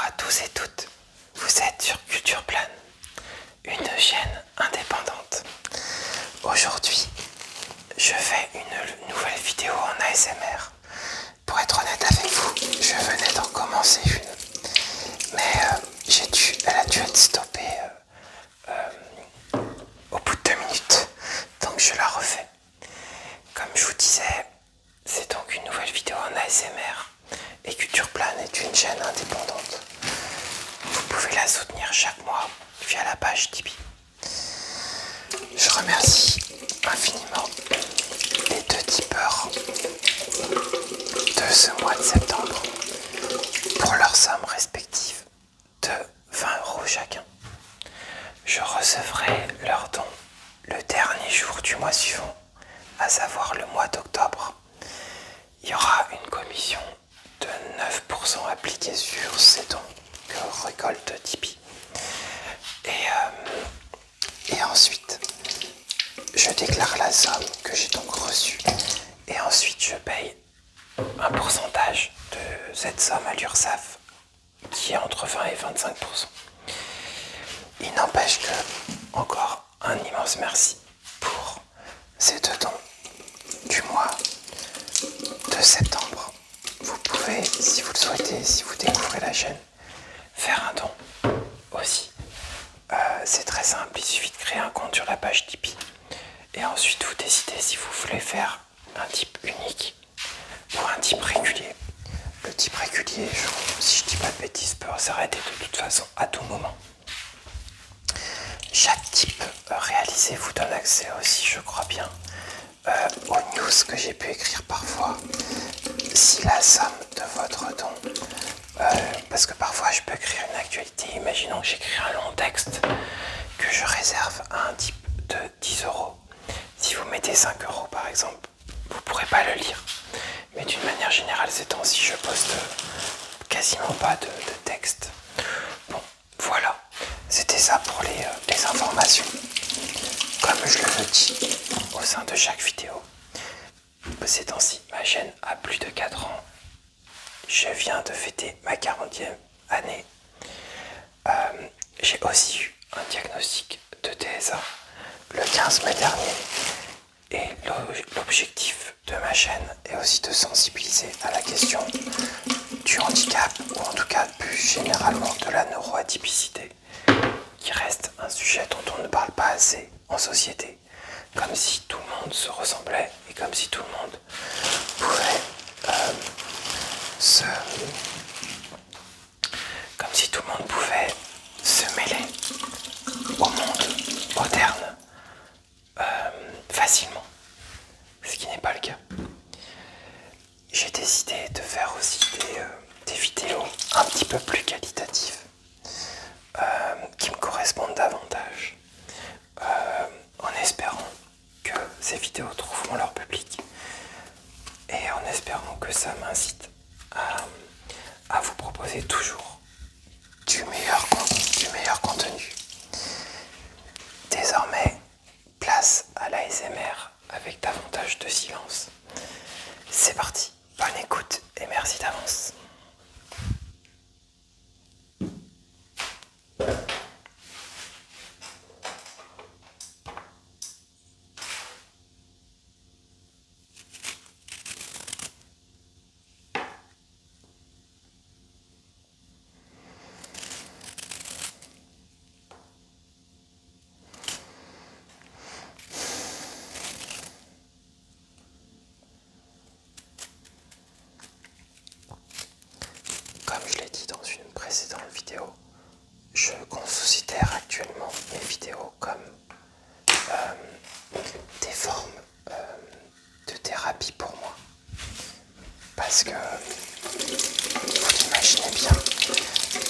à tous et toutes, vous êtes sur Culture Plane, une chaîne indépendante. Aujourd'hui, je fais une nouvelle vidéo en ASMR. Pour être honnête avec vous, je venais d'en commencer une, mais elle a dû être stoppée au bout de 2 minutes, donc je la refais. Comme je vous disais, c'est donc une nouvelle vidéo en ASMR et Culture Plane est une chaîne indépendante. Vous pouvez la soutenir chaque mois via la page Tipeee. Je remercie infiniment les 2 tipeurs de ce mois de septembre pour leurs sommes respectives de 20 € chacun. Je recevrai leurs dons le dernier jour du mois suivant, à savoir le mois d'octobre. Il y aura une commission de 9% appliquée sur ces dons que récolte Tipeee. Et ensuite, je déclare la somme que j'ai donc reçue. Et ensuite, je paye un pourcentage de cette somme à l'URSSAF, qui est entre 20 et 25%. Il n'empêche que, encore un immense merci pour ces 2 dons du mois de septembre. Vous pouvez, si vous le souhaitez, si vous découvrez la chaîne, faire un don aussi. C'est très simple, il suffit de créer un compte sur la page Tipeee. Et ensuite, vous décidez si vous voulez faire un type unique ou un type régulier. Le type régulier, si je dis pas de bêtises, peut s'arrêter de toute façon à tout moment. Chaque type réalisé vous donne accès aussi, je crois bien, aux news que j'ai pu écrire parfois. Si la somme de votre don, parce que parfois je peux écrire une actualité, imaginons que j'écris un long texte que je réserve à un type de 10 €. Si vous mettez 5 € par exemple, vous ne pourrez pas le lire. Mais d'une manière générale, ces temps-ci, je poste quasiment pas de texte. Bon, voilà. C'était ça pour les informations. Comme je le dis au sein de chaque vidéo, ces temps-ci, ma chaîne a plus de 4 ans. Je viens de fêter ma 40e année. J'ai aussi eu un diagnostic de TSA le 15 mai dernier. Et l'objectif de ma chaîne est aussi de sensibiliser à la question du handicap, ou en tout cas plus généralement de la neuroatypicité, qui reste un sujet dont on ne parle pas assez en société, comme si tout le monde se ressemblait et comme si tout le monde pouvait se mêler au monde moderne facilement, ce qui n'est pas le cas. J'ai décidé de faire aussi des vidéos un petit peu plus qualitatives, qui me correspondent davantage, en espérant que ces vidéos trouveront leur public et en espérant que ça m'incite à vous proposer toujours du meilleur contenu. Désormais, place à l'ASMR avec davantage de silence. C'est parti, bonne écoute et merci d'avance. Comme je l'ai dit dans une précédente vidéo, je considère actuellement mes vidéos comme des formes de thérapie pour moi. Parce que, vous l'imaginez bien,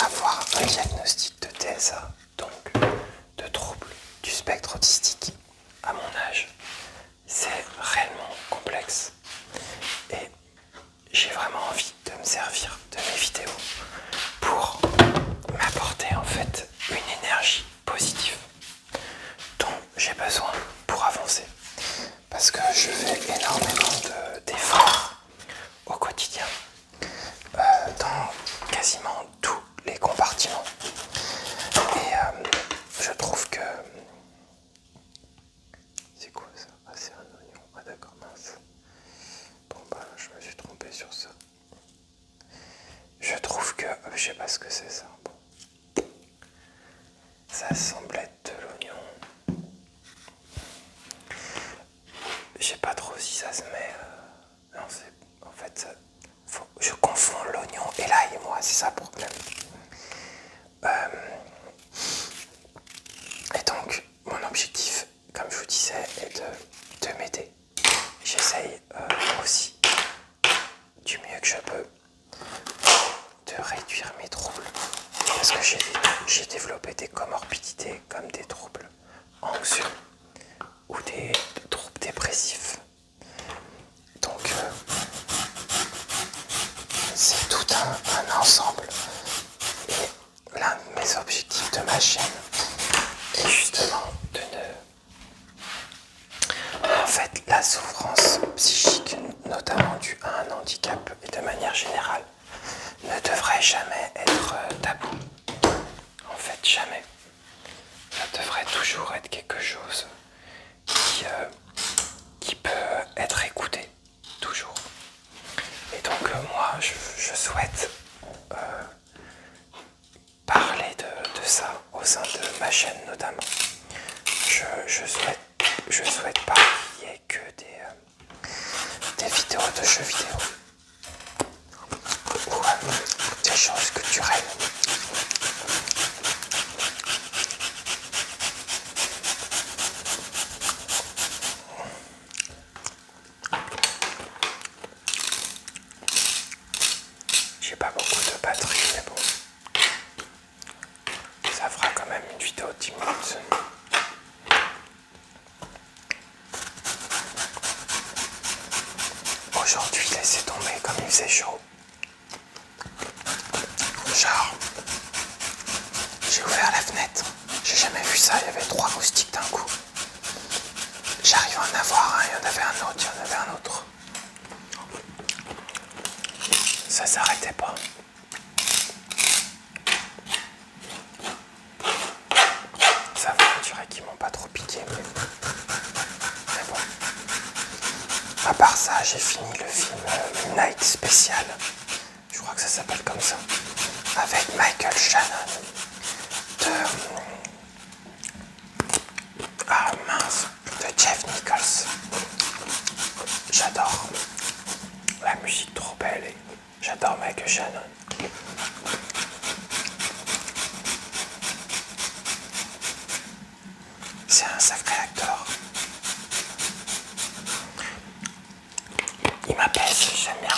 avoir un diagnostic de TSA, donc de troubles du spectre autistique, à mon âge, c'est réellement complexe. Et j'ai vraiment envie de me servir de mes vidéos pour m'apporter en fait une énergie positive dont j'ai besoin pour avancer. Parce que je fais énormément d'efforts au quotidien dans quasiment tous les Je sais pas ce que c'est ça. Bon. Ça semble être de l'oignon. Je sais pas trop si ça se met. Non, c'est. En fait, je confonds l'oignon et l'ail, moi, c'est ça le problème. Et donc, mon objectif, comme je vous disais, est de m'aider. J'essaye aussi, du mieux que je peux, de réduire mes troubles. Parce que j'ai développé des comorbidités comme des troubles anxieux ou des troubles dépressifs. Donc, c'est tout un ensemble. Et l'un de mes objectifs de ma chaîne est justement de ne... En fait, la souffrance psychique, notamment due à un handicap et de manière générale, ne devrait jamais être tabou. En fait, jamais. Ça devrait toujours être quelque chose qui peut être écouté, toujours. Et donc moi, je souhaite parler de ça au sein de ma chaîne notamment. Je souhaite pas qu'il y ait que des vidéos de jeux vidéo ou des choses culturelles. J'ai pas beaucoup de batterie, mais bon, ça fera quand même une vidéo de 10 minutes. Aujourd'hui, laissez tomber comme il faisait chaud. Genre, j'ai ouvert la fenêtre, j'ai jamais vu ça, il y avait 3 moustiques d'un coup. J'arrive à en avoir un, il y en avait un autre, il y en avait un autre. Ça s'arrêtait pas. Ça va, on dirait qu'ils m'ont pas trop piqué, mais bon. À part ça, j'ai fini le film Midnight Special. Je crois que ça s'appelle comme ça. Avec Michael Shannon. De Jeff Nichols. J'adore. La musique trop belle et j'adore Michael Shannon. C'est un sacré acteur. Il m'apaise, j'aime bien.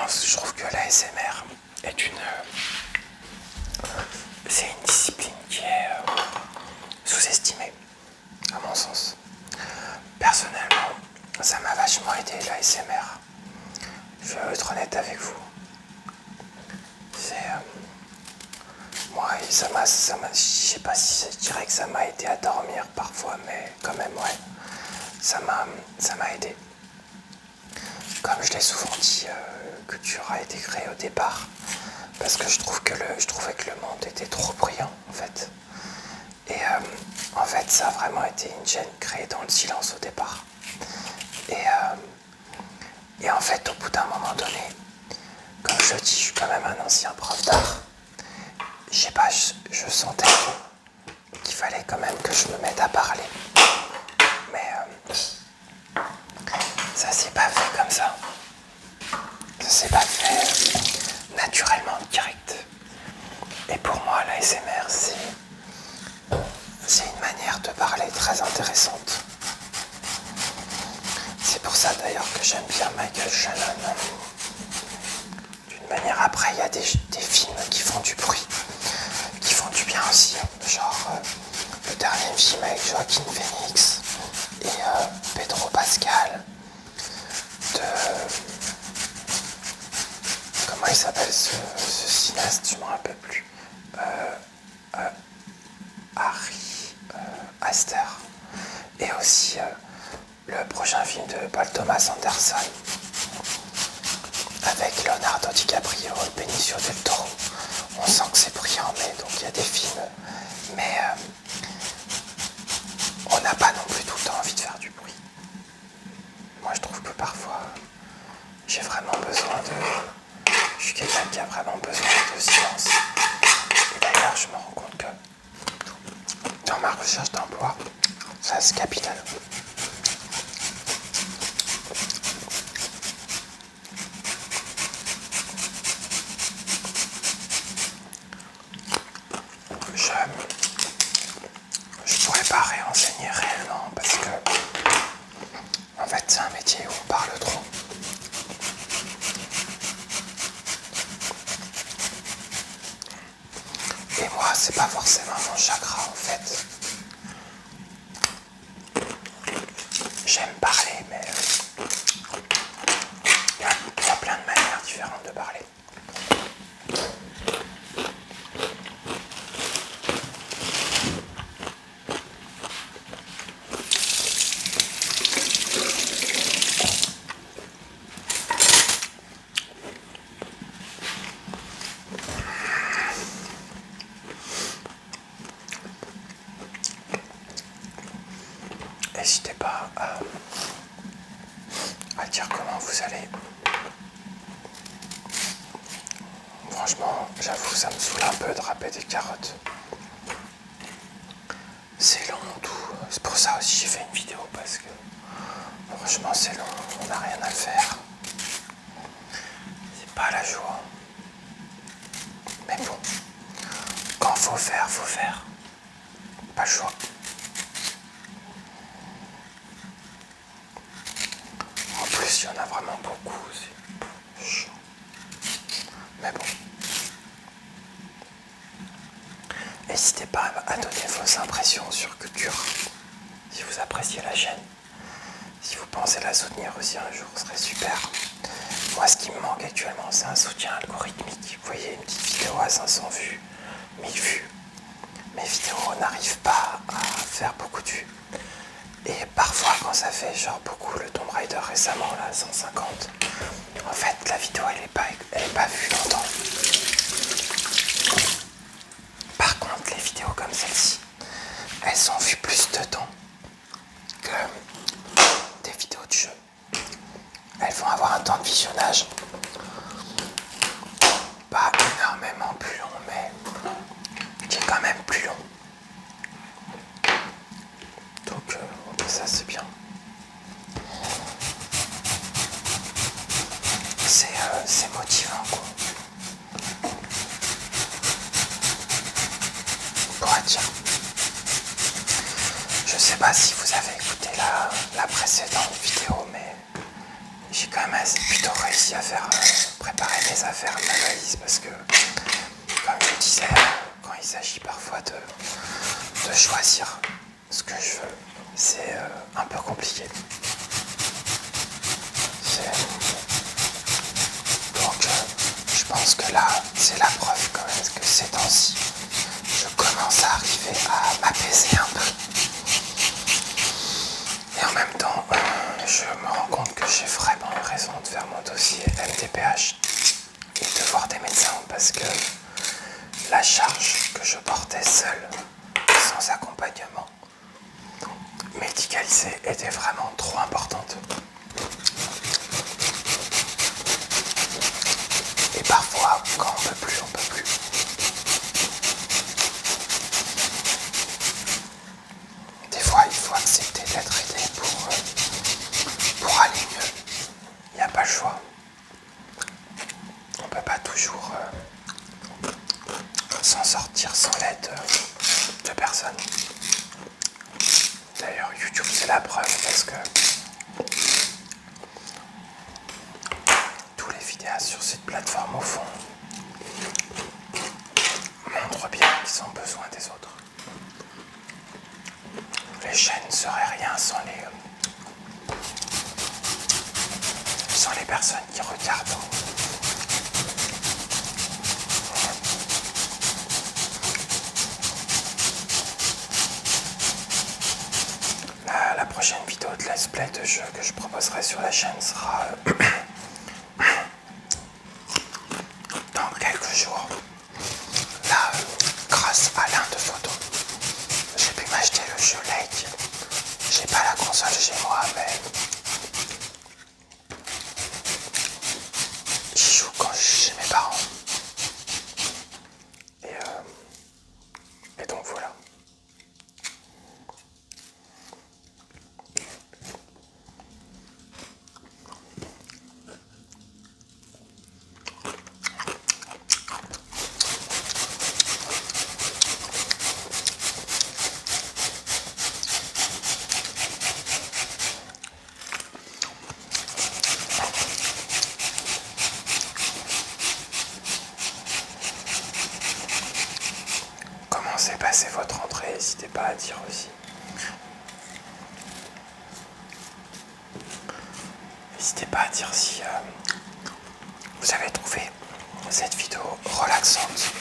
Je trouve que l'ASMR c'est une discipline qui est sous-estimée, à mon sens. Personnellement, ça m'a vachement aidé l'ASMR. Je vais être honnête avec vous. Moi, je sais pas si je dirais que ça m'a aidé à dormir parfois, mais quand même, ouais, ça m'a aidé. Comme je l'ai souvent dit, Culture a été créée au départ parce que je trouvais que le monde était trop bruyant en fait. Et en fait, ça a vraiment été une chaîne créée dans le silence au départ. Et en fait, au bout d'un moment donné, comme je dis, je suis quand même un ancien prof d'art. Je sais pas, je sentais qu'il fallait quand même que je me mette à parler. Mais ça s'est pas fait comme ça. Ça s'est pas fait naturellement, direct. Et pour moi, l'ASMR, c'est une manière de parler très intéressante. C'est pour ça d'ailleurs que j'aime bien Michael Shannon. D'une manière, après, il y a des films qui font du bruit, qui font du bien aussi. Genre le dernier film avec Joaquin Phoenix et Pedro Pascal. Comment il s'appelle ce cinéaste, je ne me rappelle plus. Paul Thomas Anderson avec Leonardo DiCaprio et Benicio del Toro. On sent que c'est brillant, mais donc il y a des films, mais on n'a pas non plus tout le temps envie de faire du bruit. Moi je trouve que parfois j'ai vraiment besoin de... Je suis quelqu'un qui a vraiment besoin de silence. Et d'ailleurs je me rends compte que dans ma recherche d'emploi, ça c'est capital. Je pourrais pas réenseigner réellement parce que en fait c'est un métier où on parle trop. Et moi c'est pas forcément mon chakra en fait. J'aime parler mais il y a plein de manières différentes de parler. N'hésitez pas à dire comment vous allez. Franchement, j'avoue, ça me saoule un peu de râper des carottes. C'est long tout. C'est pour ça aussi j'ai fait une vidéo parce que franchement c'est long, on n'a rien à faire. C'est pas la joie. Mais bon, quand faut faire, faut faire. Pas le choix. En plus, il y en a vraiment beaucoup, c'est chiant. Mais bon. N'hésitez pas à donner vos impressions sur Culture. Si vous appréciez la chaîne. Si vous pensez la soutenir aussi un jour, ce serait super. Moi, ce qui me manque actuellement, c'est un soutien algorithmique. Vous voyez, une petite vidéo à 500 vues, 1000 vues. Mes vidéos n'arrivent pas à faire beaucoup de vues. Et parfois, quand ça fait genre beaucoup, le Tomb Raider récemment, là, 150, en fait, la vidéo, elle est pas vue longtemps. Par contre, les vidéos comme celle-ci, elles sont vues plus de temps que des vidéos de jeu. Elles vont avoir un temps de visionnage pas énormément plus long, mais qui est quand même plus long. Donc ça c'est bien. C'est motivant quoi. On pourrait dire. Je sais pas si vous avez écouté la précédente vidéo, mais j'ai quand même plutôt réussi à faire préparer mes affaires à ma valise parce que, comme je disais, quand il s'agit parfois de choisir ce que je veux, c'est un peu compliqué. Donc je pense que là, c'est la preuve quand même que ces temps-ci, je commence à arriver à m'apaiser un peu. Et en même temps, je me rends compte que j'ai vraiment raison de faire mon dossier MDPH et de voir des médecins parce que la charge que je portais seule, sans accompagnement médicalisé, était vraiment trop importante. Et parfois, quand on peut plus, on peut plus. Des fois, il faut accepter d'être aidé pour aller mieux. Il n'y a pas le choix. On peut pas toujours s'en sortir sans l'aide de personne. D'ailleurs, YouTube, c'est la preuve parce que tous les vidéastes sur cette plateforme, au fond, montrent bien qu'ils ont besoin des autres. Les chaînes ne seraient rien sans les personnes qui regardent. La prochaine vidéo de la cosplay de jeu que je proposerai sur la chaîne sera dans quelques jours. Là, grâce à l'un de photos, j'ai pu m'acheter le jeu Lake. J'ai pas la console chez moi, mais j'y joue quand je suis chez mes parents. Et donc voilà. Comment s'est passée votre entrée? N'hésitez pas à dire aussi. N'hésitez pas à dire si vous avez trouvé cette vidéo relaxante.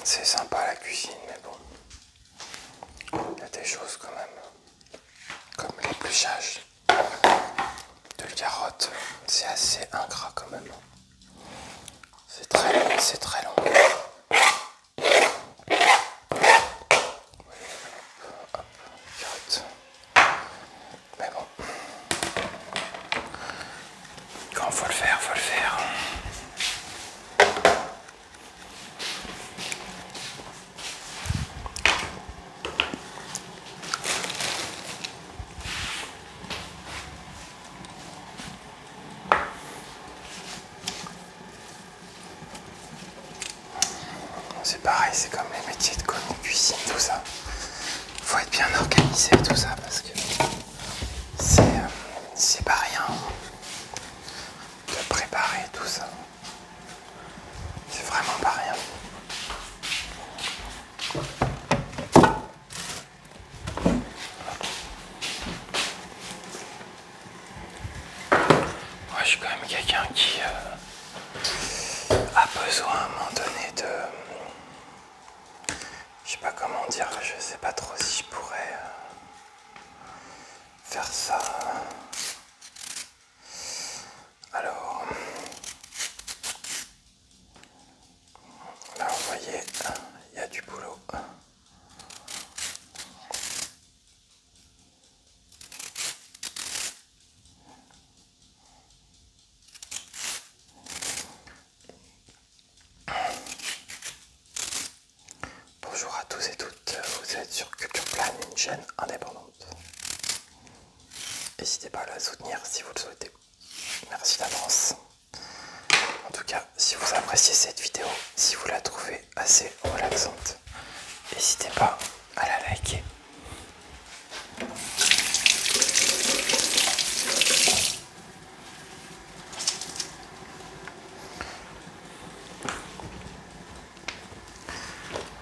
C'est sympa la cuisine, mais bon, il y a des choses quand même, comme l'épluchage de carottes, c'est assez ingrat quand même. C'est très long, c'est très long. Hop, carotte. Mais bon, quand faut le faire, faut le faire. C'est pareil, c'est comme les métiers de commis, cuisine, tout ça. Faut être bien organisé, tout ça, parce que c'est pas rien de préparer tout ça. C'est vraiment pas rien. Moi, je suis quand même quelqu'un qui a besoin à un moment donné de... Je sais pas comment dire, je sais pas trop si je pourrais faire ça. Alors, là vous voyez, il y a du boulot. Bonjour à tous et toutes, vous êtes sur Culture Plan, une chaîne indépendante. N'hésitez pas à la soutenir si vous le souhaitez. Merci d'avance. En tout cas, si vous appréciez cette vidéo, si vous la trouvez assez relaxante, n'hésitez pas à la liker.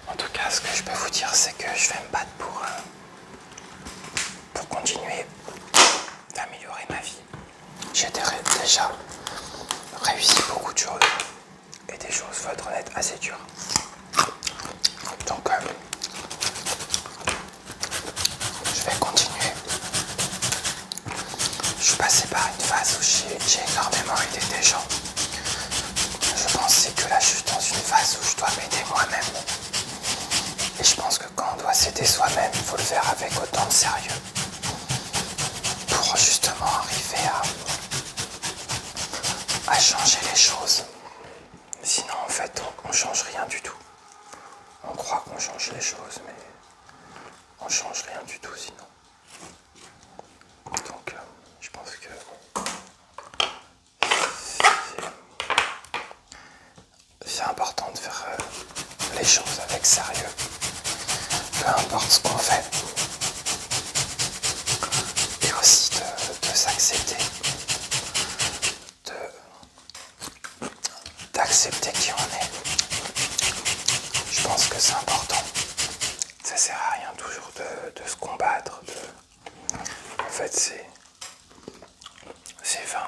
En tout cas, ce que je peux vous dire, c'est que je vais me battre pour continuer d'améliorer ma vie. J'ai déjà réussi beaucoup de choses et des choses, faut être honnête, assez dures. Donc je vais continuer. Je suis passé par une phase où j'ai énormément aidé des gens. Je pensais que là je suis dans une phase où je dois m'aider moi-même. Et je pense que quand on doit s'aider soi-même, il faut le faire avec autant de sérieux. Pour justement arriver à changer les choses. Sinon en fait on change rien du tout. On croit qu'on change les choses, mais c'est important de faire les choses avec sérieux. Peu importe ce qu'on fait. Et aussi de s'accepter. D'accepter qui on est. Je pense que c'est important. Ça sert à rien toujours de se combattre. En fait, c'est vain.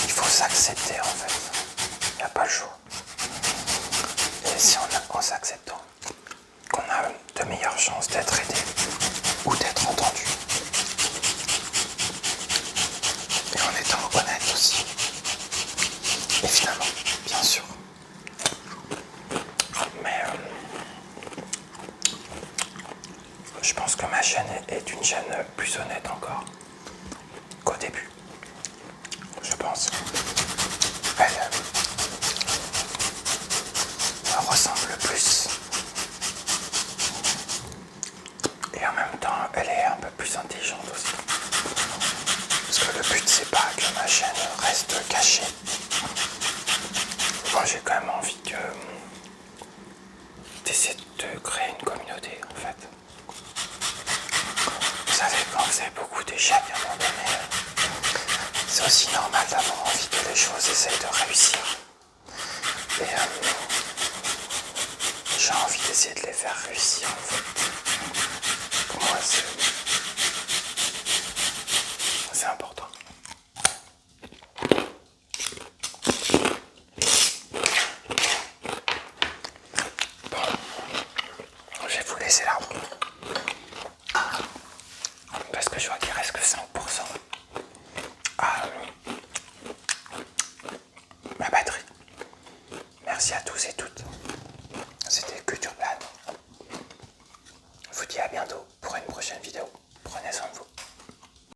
Il faut s'accepter en fait. Il n'y a pas le choix. Et si en s'acceptant, qu'on a de meilleures chances d'être aidé ou d'être entendu. Et en étant honnête aussi. Évidemment, bien sûr. Mais je pense que ma chaîne est une chaîne plus honnête encore qu'au début. Je pense. Elle ressemble plus. Et en même temps, elle est un peu plus intelligente aussi. Parce que le but, c'est pas que ma chaîne reste cachée. Moi, j'ai quand même envie d'essayer de créer une communauté, en fait. Vous savez, quand vous avez beaucoup d'échecs à un moment donné, c'est aussi normal d'avoir envie que les choses essayent de réussir. Et j'ai envie d'essayer de les faire réussir, en fait. Pour moi, c'est important. Bon, je vais vous laisser là.